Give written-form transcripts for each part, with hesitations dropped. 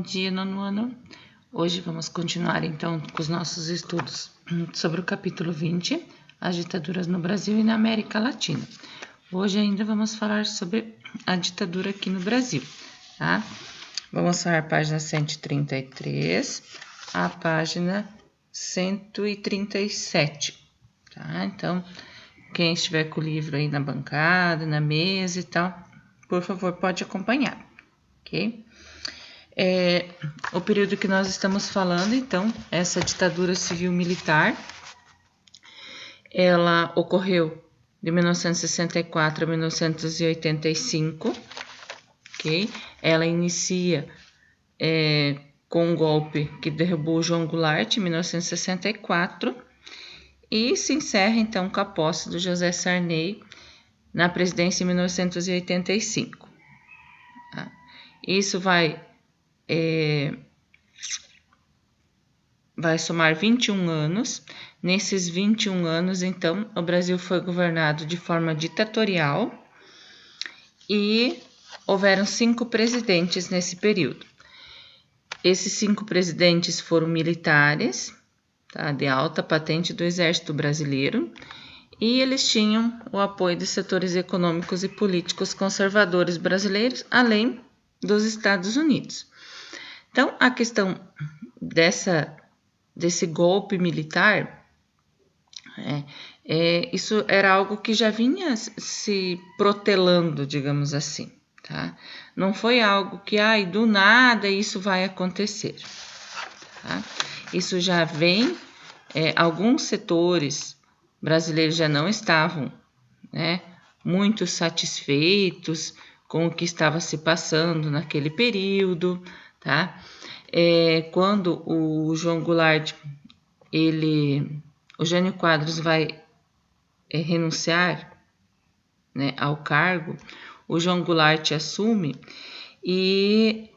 dia, nono ano. Hoje vamos continuar então com os nossos estudos sobre o capítulo 20, as ditaduras no Brasil e na América Latina. Hoje ainda vamos falar sobre a ditadura aqui no Brasil, tá? Vamos falar a página 133, a página 137, tá? Então, quem estiver com o livro aí na bancada, na mesa e tal, por favor, pode acompanhar, ok? O período que nós estamos falando, então, essa ditadura civil-militar, ela ocorreu de 1964 a 1985, ok? Ela inicia com um golpe que derrubou João Goulart em 1964 e se encerra, então, com a posse do José Sarney na presidência em 1985. Tá? Isso vai somar 21 anos. Nesses 21 anos, então, o Brasil foi governado de forma ditatorial e houveram 5 presidentes nesse período. Esses 5 presidentes foram militares, tá, de alta patente do Exército Brasileiro, e eles tinham o apoio dos setores econômicos e políticos conservadores brasileiros, além dos Estados Unidos. Então, a questão desse golpe militar, isso era algo que já vinha se protelando, digamos assim, tá? Não foi algo que, do nada isso vai acontecer, tá? Isso já vem, alguns setores brasileiros já não estavam, muito satisfeitos com o que estava se passando naquele período, tá? Quando o João Goulart, o Jânio Quadros vai renunciar, ao cargo, o João Goulart assume e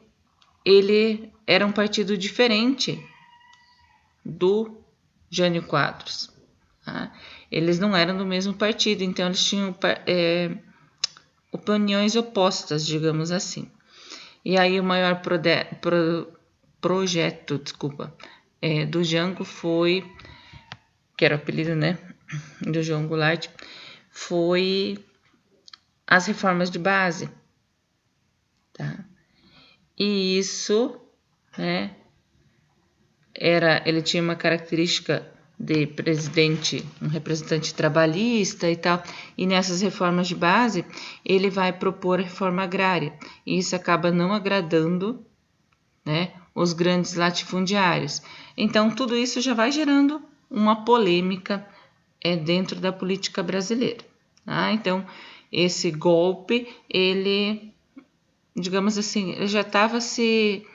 ele era um partido diferente do Jânio Quadros. Tá? Eles não eram do mesmo partido, então eles tinham opiniões opostas, digamos assim. E aí o maior projeto do Jango foi, que era o apelido, do João Goulart, foi as reformas de base, tá? E isso, ele tinha uma característica de presidente, um representante trabalhista e tal, e nessas reformas de base ele vai propor a reforma agrária, e isso acaba não agradando, os grandes latifundiários. Então, tudo isso já vai gerando uma polêmica dentro da política brasileira. Tá? Então, esse golpe, ele, digamos assim, ele já estava se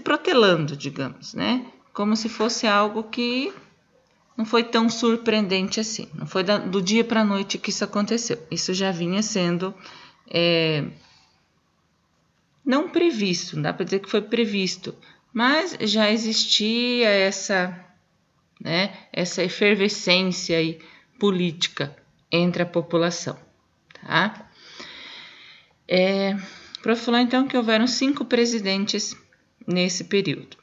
protelando, digamos, como se fosse algo que não foi tão surpreendente assim. Não foi do dia para a noite que isso aconteceu. Isso já vinha sendo não previsto, não dá para dizer que foi previsto, mas já existia essa efervescência aí política entre a população. Tá? Para falar então que houveram 5 presidentes nesse período,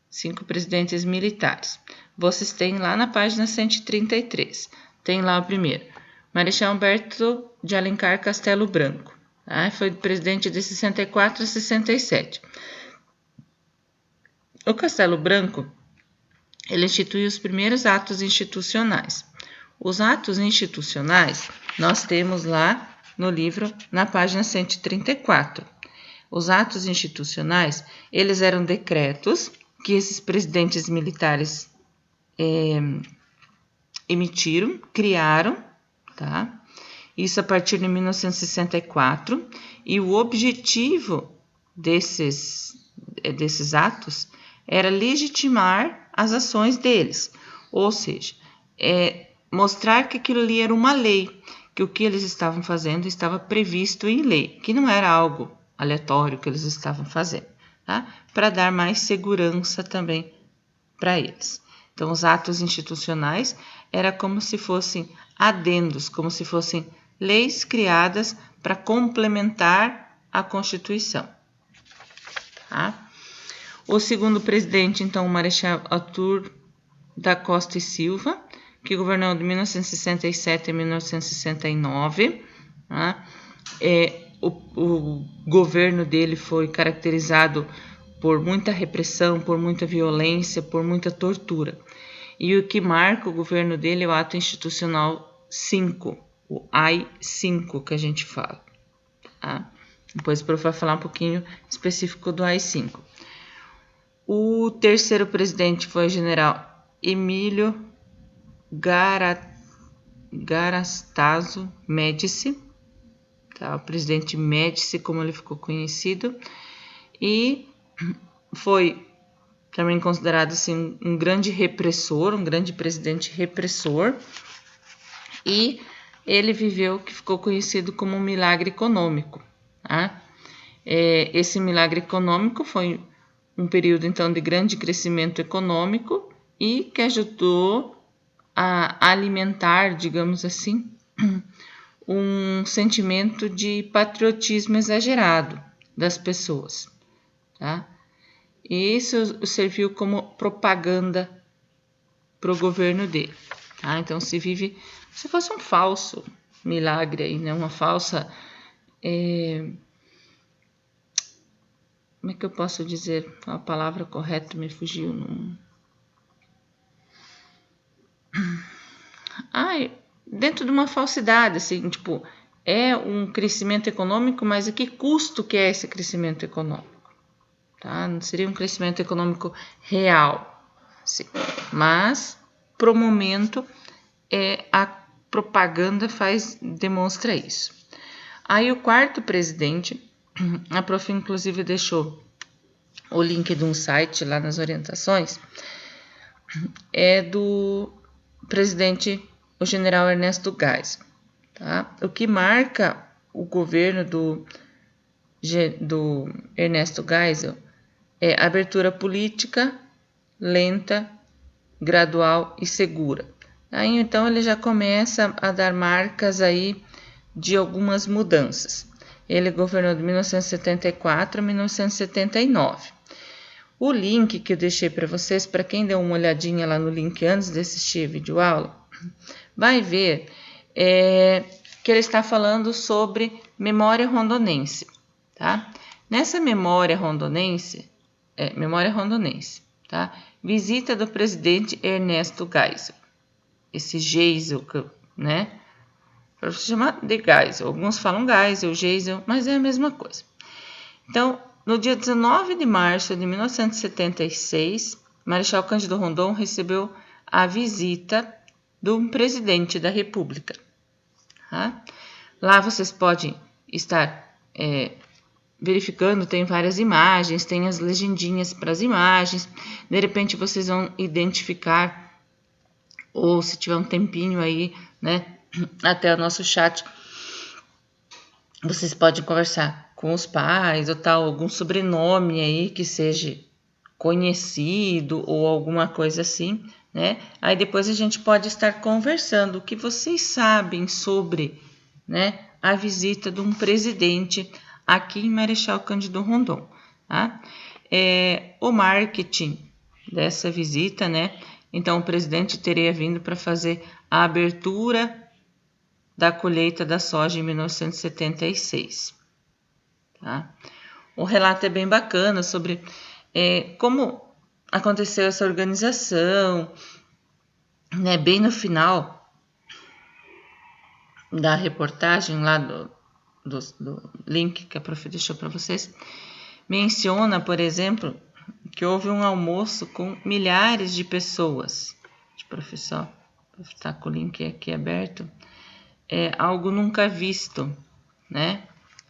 5 presidentes militares. Vocês têm lá na página 133, tem lá o primeiro, Marechal Humberto de Alencar Castelo Branco. Foi presidente de 64 a 67. O Castelo Branco, ele instituiu os primeiros atos institucionais. Os atos institucionais nós temos lá no livro, na página 134. Os atos institucionais, eles eram decretos que esses presidentes militares emitiram, criaram, tá? Isso a partir de 1964, e o objetivo desses atos era legitimar as ações deles, ou seja, mostrar que aquilo ali era uma lei, que o que eles estavam fazendo estava previsto em lei, que não era algo aleatório que eles estavam fazendo, tá? Para dar mais segurança também para eles. Então, os atos institucionais era como se fossem adendos, como se fossem leis criadas para complementar a Constituição. tá? O segundo presidente, então, o Marechal Arthur da Costa e Silva, que governou de 1967 a 1969, tá? O governo dele foi caracterizado por muita repressão, por muita violência, por muita tortura. E o que marca o governo dele é o Ato Institucional 5, o AI-5 que a gente fala. Tá? Depois o prof vai falar um pouquinho específico do AI-5. O terceiro presidente foi o general Emílio Garastaso Médici, tá? O presidente Médici, como ele ficou conhecido, e foi também considerado assim, um grande repressor, um grande presidente repressor, e ele viveu o que ficou conhecido como um milagre econômico. Tá? Esse milagre econômico foi um período então de grande crescimento econômico e que ajudou a alimentar, digamos assim, um sentimento de patriotismo exagerado das pessoas. Tá? E isso serviu como propaganda para o governo dele. Tá? Então se vive, se fosse um falso milagre aí, né? Uma falsa, como é que eu posso dizer? A palavra correta me fugiu. Dentro de uma falsidade, assim, tipo, é um crescimento econômico, mas a que custo que é esse crescimento econômico? Tá? Não seria um crescimento econômico real, sim. Mas pro momento a propaganda demonstra isso. Aí o quarto presidente, a prof inclusive deixou o link de um site lá nas orientações, é do presidente, o general Ernesto Geisel. Tá? O que marca o governo do Ernesto Geisel é abertura política lenta, gradual e segura. Aí então ele já começa a dar marcas aí de algumas mudanças. Ele governou de 1974 a 1979. O link que eu deixei para vocês, para quem deu uma olhadinha lá no link antes de assistir a videoaula, vai ver que ele está falando sobre memória rondonense. Tá? Nessa memória rondonense, tá? Visita do presidente Ernesto Geisel. Esse Geisel, né? Para se chamar de Geisel. Alguns falam Geisel, mas é a mesma coisa. Então, no dia 19 de março de 1976, Marechal Cândido Rondon recebeu a visita do presidente da República. Tá? Lá vocês podem estar verificando, tem várias imagens, tem as legendinhas para as imagens. De repente vocês vão identificar, ou se tiver um tempinho aí, né, até o nosso chat, vocês podem conversar com os pais ou tal, algum sobrenome aí que seja conhecido ou alguma coisa assim, né? Aí depois a gente pode estar conversando o que vocês sabem sobre, né, a visita de um presidente aqui em Marechal Cândido Rondon. Tá? O marketing dessa visita, né? Então o presidente teria vindo para fazer a abertura da colheita da soja em 1976. Tá? O relato é bem bacana sobre como aconteceu essa organização, né? Bem no final da reportagem lá do link que a prof deixou para vocês, menciona, por exemplo, que houve um almoço com milhares de pessoas. Professor, está com o link aqui aberto. É algo nunca visto, né?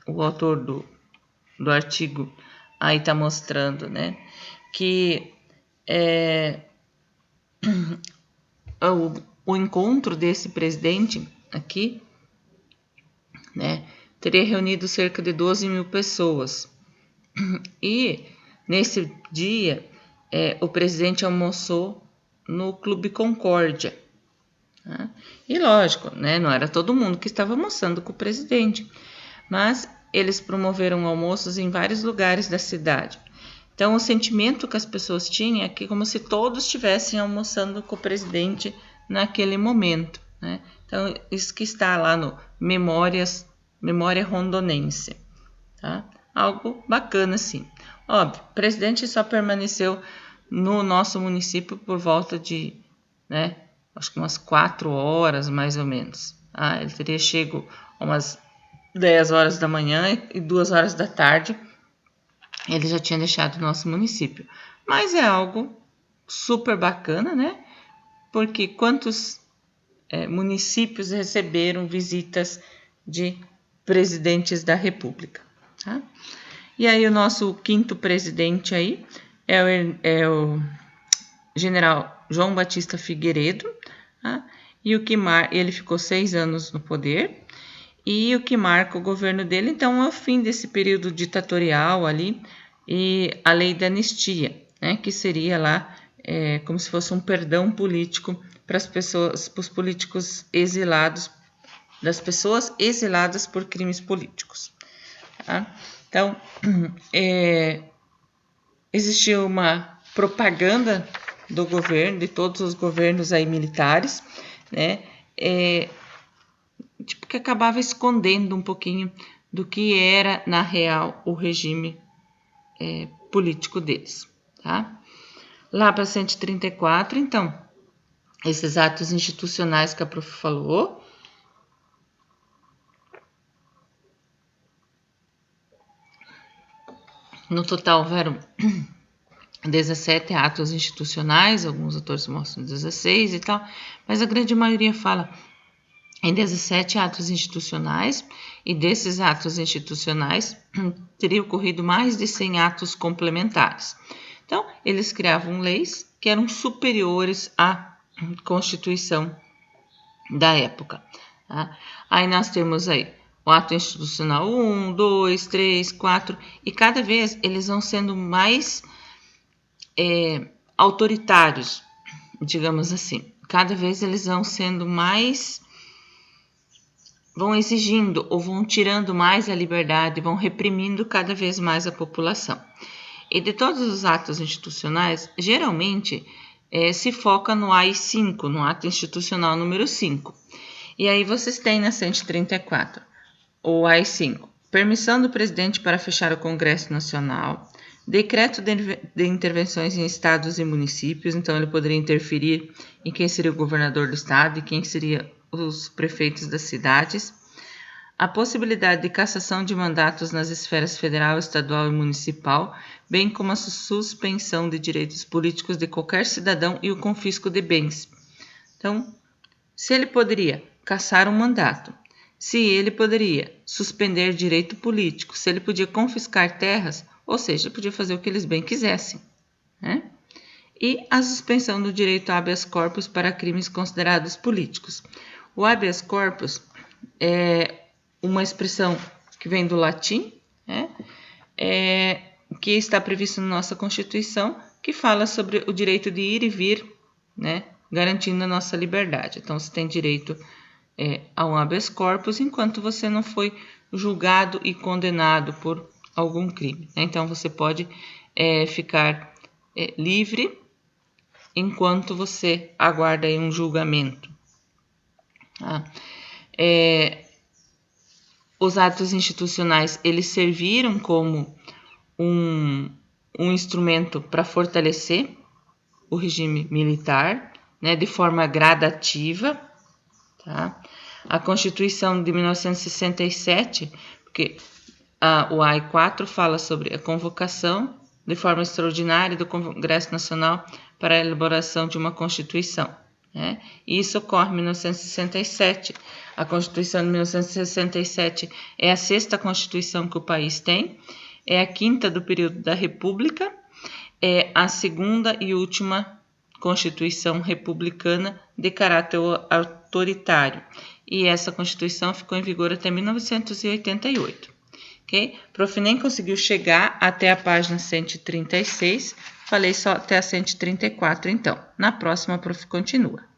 O autor do artigo aí está mostrando, né? Que o encontro desse presidente aqui, né, teria reunido cerca de 12 mil pessoas. E nesse dia, o presidente almoçou no Clube Concórdia. Tá? E lógico, né, não era todo mundo que estava almoçando com o presidente, mas eles promoveram almoços em vários lugares da cidade. Então, o sentimento que as pessoas tinham é que como se todos estivessem almoçando com o presidente naquele momento, né? Então, isso que está lá no Memória Rondonense, tá? Algo bacana, sim. Óbvio, o presidente só permaneceu no nosso município por volta de, né, acho que umas 4 horas, mais ou menos. Ele teria chego umas 10 horas da manhã e 2 horas da tarde ele já tinha deixado o nosso município. Mas é algo super bacana, né? Porque quantos municípios receberam visitas de presidentes da República, tá? E aí o nosso 5º presidente aí é o general João Batista Figueiredo, tá? E ele ficou 6 anos no poder. E o que marca o governo dele, então, é o fim desse período ditatorial ali e a lei da anistia, né, que seria lá como se fosse um perdão político para as pessoas, para os políticos exilados, das pessoas exiladas por crimes políticos. Tá? Então, existiu uma propaganda do governo, de todos os governos aí militares, né, tipo que acabava escondendo um pouquinho do que era, na real, o regime político deles, tá? Lá para 134, então, esses atos institucionais que a prof falou, no total houveram 17 atos institucionais, alguns autores mostram 16 e tal, mas a grande maioria fala em 17 atos institucionais, e desses atos institucionais teria ocorrido mais de 100 atos complementares. Então, eles criavam leis que eram superiores à Constituição da época. Tá? Aí nós temos aí o ato institucional 1, 2, 3, 4, e cada vez eles vão sendo mais autoritários, digamos assim. Cada vez eles vão sendo mais... vão exigindo ou vão tirando mais a liberdade, vão reprimindo cada vez mais a população. E de todos os atos institucionais, geralmente se foca no AI-5, no ato institucional número 5. E aí vocês têm na 134 o AI-5, permissão do presidente para fechar o Congresso Nacional, decreto de intervenções em estados e municípios, então ele poderia interferir em quem seria o governador do estado e quem seria os prefeitos das cidades, a possibilidade de cassação de mandatos nas esferas federal, estadual e municipal, bem como a suspensão de direitos políticos de qualquer cidadão e o confisco de bens. Então, se ele poderia cassar um mandato, se ele poderia suspender direito político, se ele podia confiscar terras, ou seja, ele podia fazer o que eles bem quisessem, né? E a suspensão do direito a habeas corpus para crimes considerados políticos. O habeas corpus é uma expressão que vem do latim, né? Que está previsto na nossa Constituição, que fala sobre o direito de ir e vir, né? Garantindo a nossa liberdade. Então, você tem direito a um habeas corpus enquanto você não foi julgado e condenado por algum crime, né? Então, você pode ficar livre enquanto você aguarda aí um julgamento. Os atos institucionais, eles serviram como um instrumento para fortalecer o regime militar, né, de forma gradativa, tá? A Constituição de 1967, porque o AI-4 fala sobre a convocação de forma extraordinária do Congresso Nacional para a elaboração de uma Constituição, né? E isso ocorre em 1967. A Constituição de 1967 é a 6ª Constituição que o país tem, é a 5ª do período da República, é a 2ª e última Constituição republicana de caráter autoritário. E essa Constituição ficou em vigor até 1988. Okay? Prof. nem conseguiu chegar até a página 136, falei só até a 134, então. Na próxima, Prof. continua.